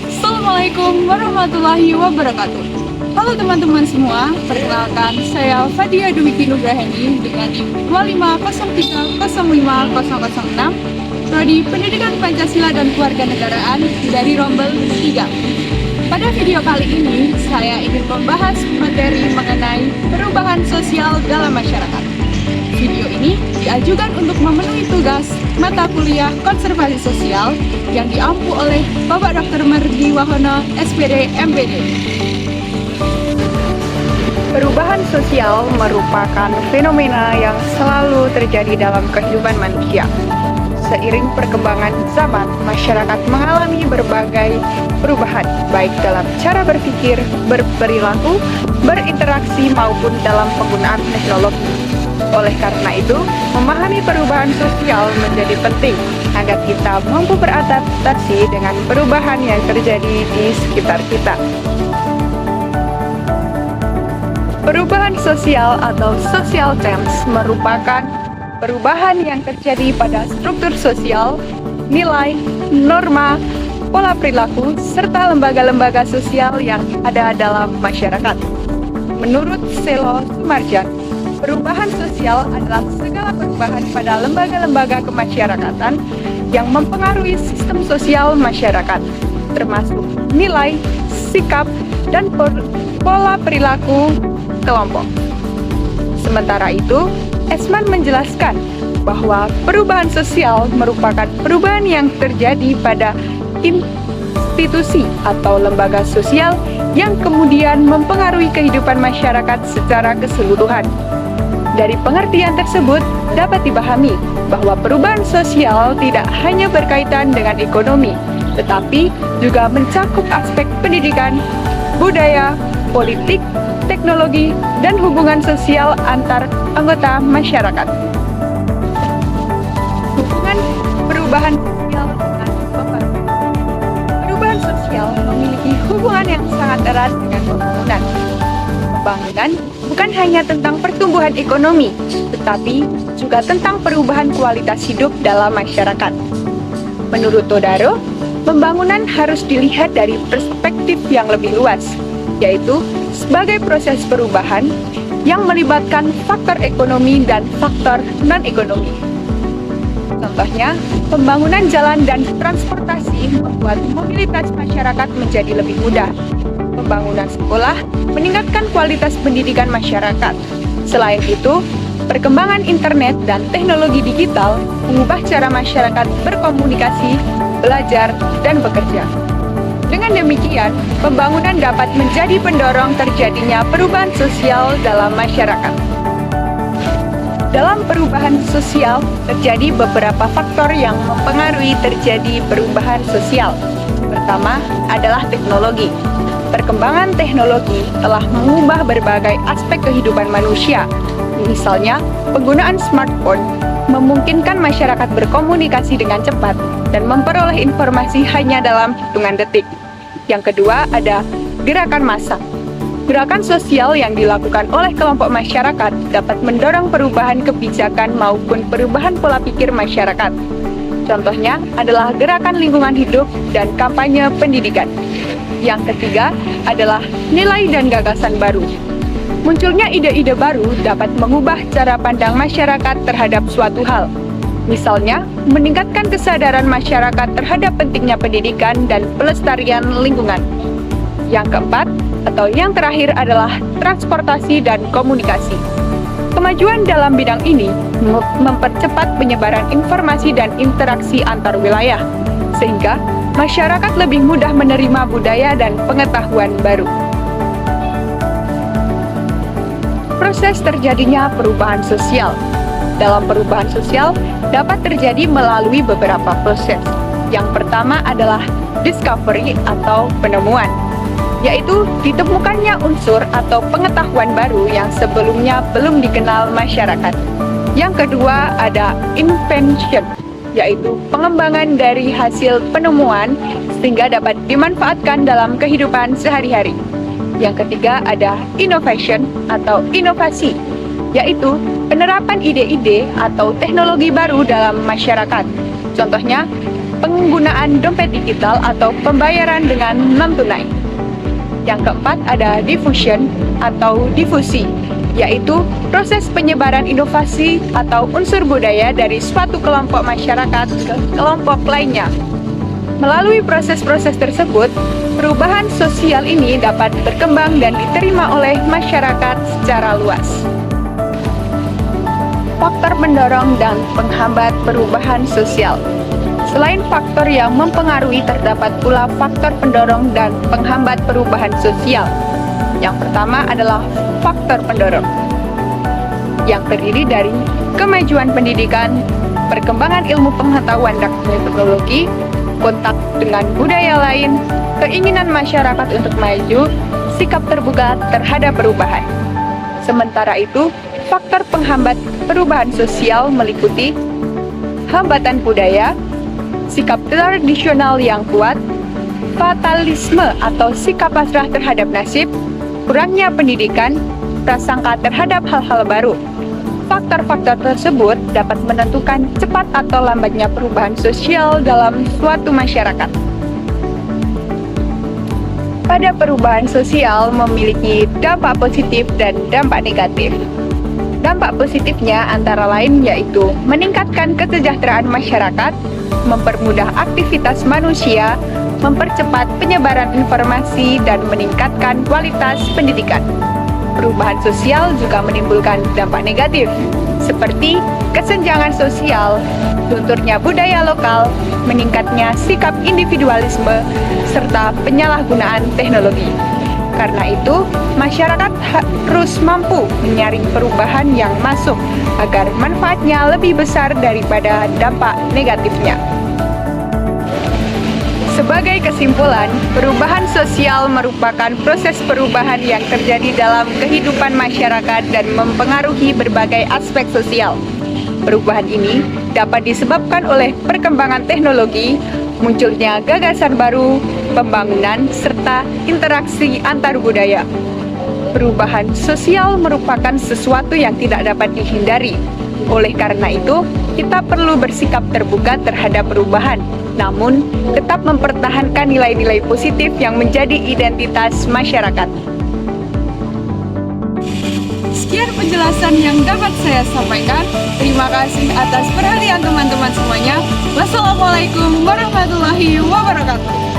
Assalamualaikum warahmatullahi wabarakatuh. Halo teman-teman semua, perkenalkan saya Fadia Dwiki Nugraheni dengan NIM 250305006 Prodi Pendidikan Pancasila dan Kewarganegaraan dari Rombel 3. Pada video kali ini, saya ingin membahas materi mengenai perubahan sosial dalam masyarakat. Video ini diajukan untuk memenuhi tugas mata kuliah konservasi sosial yang diampu oleh Bapak Dr. Merdi Wahono, SPD, MPD. Perubahan sosial merupakan fenomena yang selalu terjadi dalam kehidupan manusia. Seiring perkembangan zaman, masyarakat mengalami berbagai perubahan, baik dalam cara berpikir, berperilaku, berinteraksi, maupun dalam penggunaan teknologi. Oleh karena itu, memahami perubahan sosial menjadi penting agar kita mampu beradaptasi dengan perubahan yang terjadi di sekitar kita. Perubahan sosial atau social change merupakan perubahan yang terjadi pada struktur sosial, nilai, norma, pola perilaku, serta lembaga-lembaga sosial yang ada dalam masyarakat. Menurut Selo Sumarjan, perubahan sosial adalah segala perubahan pada lembaga-lembaga kemasyarakatan yang mempengaruhi sistem sosial masyarakat, termasuk nilai, sikap, dan pola perilaku kelompok. Sementara itu, Esman menjelaskan bahwa perubahan sosial merupakan perubahan yang terjadi pada institusi atau lembaga sosial yang kemudian mempengaruhi kehidupan masyarakat secara keseluruhan. Dari pengertian tersebut dapat dipahami bahwa perubahan sosial tidak hanya berkaitan dengan ekonomi, tetapi juga mencakup aspek pendidikan, budaya, politik, teknologi, dan hubungan sosial antar anggota masyarakat. Hubungan perubahan sosial dengan pembangunan. Perubahan sosial memiliki hubungan yang sangat erat dengan pembangunan. Pembangunan bukan hanya tentang pertumbuhan ekonomi, tetapi juga tentang perubahan kualitas hidup dalam masyarakat. Menurut Todaro, pembangunan harus dilihat dari perspektif yang lebih luas, yaitu sebagai proses perubahan yang melibatkan faktor ekonomi dan faktor non-ekonomi. Contohnya, pembangunan jalan dan transportasi membuat mobilitas masyarakat menjadi lebih mudah. Pembangunan sekolah meningkatkan kualitas pendidikan masyarakat. Selain itu, perkembangan internet dan teknologi digital mengubah cara masyarakat berkomunikasi, belajar, dan bekerja. Dengan demikian, pembangunan dapat menjadi pendorong terjadinya perubahan sosial dalam masyarakat. Dalam perubahan sosial, terjadi beberapa faktor yang mempengaruhi terjadi perubahan sosial. Pertama adalah teknologi. Perkembangan teknologi telah mengubah berbagai aspek kehidupan manusia. Misalnya, penggunaan smartphone memungkinkan masyarakat berkomunikasi dengan cepat dan memperoleh informasi hanya dalam hitungan detik. Yang kedua ada gerakan massa. Gerakan sosial yang dilakukan oleh kelompok masyarakat dapat mendorong perubahan kebijakan maupun perubahan pola pikir masyarakat. Contohnya adalah gerakan lingkungan hidup dan kampanye pendidikan. Yang ketiga adalah nilai dan gagasan baru. Munculnya ide-ide baru dapat mengubah cara pandang masyarakat terhadap suatu hal. Misalnya, meningkatkan kesadaran masyarakat terhadap pentingnya pendidikan dan pelestarian lingkungan. Yang keempat, atau yang terakhir adalah transportasi dan komunikasi. Kemajuan dalam bidang ini mempercepat penyebaran informasi dan interaksi antar wilayah, sehingga masyarakat lebih mudah menerima budaya dan pengetahuan baru. Proses terjadinya perubahan sosial. Dalam perubahan sosial dapat terjadi melalui beberapa proses. Yang pertama adalah discovery atau penemuan, yaitu ditemukannya unsur atau pengetahuan baru yang sebelumnya belum dikenal masyarakat. Yang kedua ada invention, yaitu pengembangan dari hasil penemuan sehingga dapat dimanfaatkan dalam kehidupan sehari-hari. Yang ketiga ada innovation atau inovasi, yaitu penerapan ide-ide atau teknologi baru dalam masyarakat. Contohnya, penggunaan dompet digital atau pembayaran dengan non-tunai. Yang keempat ada diffusion atau difusi, yaitu proses penyebaran inovasi atau unsur budaya dari suatu kelompok masyarakat ke kelompok lainnya. Melalui proses-proses tersebut, perubahan sosial ini dapat berkembang dan diterima oleh masyarakat secara luas. Faktor pendorong dan penghambat perubahan sosial. Selain faktor yang mempengaruhi, terdapat pula faktor pendorong dan penghambat perubahan sosial. Yang pertama adalah faktor pendorong, yang terdiri dari kemajuan pendidikan, perkembangan ilmu pengetahuan dan teknologi, kontak dengan budaya lain, keinginan masyarakat untuk maju, sikap terbuka terhadap perubahan. Sementara itu, faktor penghambat perubahan sosial meliputi hambatan budaya, sikap tradisional yang kuat, fatalisme atau sikap pasrah terhadap nasib, kurangnya pendidikan, prasangka terhadap hal-hal baru. Faktor-faktor tersebut dapat menentukan cepat atau lambatnya perubahan sosial dalam suatu masyarakat. Pada perubahan sosial memiliki dampak positif dan dampak negatif. Dampak positifnya antara lain yaitu meningkatkan kesejahteraan masyarakat, mempermudah aktivitas manusia, mempercepat penyebaran informasi, dan meningkatkan kualitas pendidikan. Perubahan sosial juga menimbulkan dampak negatif, seperti kesenjangan sosial, lunturnya budaya lokal, meningkatnya sikap individualisme, serta penyalahgunaan teknologi. Karena itu, masyarakat harus mampu menyaring perubahan yang masuk agar manfaatnya lebih besar daripada dampak negatifnya. Sebagai kesimpulan, perubahan sosial merupakan proses perubahan yang terjadi dalam kehidupan masyarakat dan mempengaruhi berbagai aspek sosial. Perubahan ini dapat disebabkan oleh perkembangan teknologi, munculnya gagasan baru, pembangunan, serta interaksi antar budaya. Perubahan sosial merupakan sesuatu yang tidak dapat dihindari. Oleh karena itu, kita perlu bersikap terbuka terhadap perubahan, namun tetap mempertahankan nilai-nilai positif yang menjadi identitas masyarakat. Sekian penjelasan yang dapat saya sampaikan. Terima kasih atas perhatian teman-teman semuanya. Wassalamualaikum warahmatullahi wabarakatuh.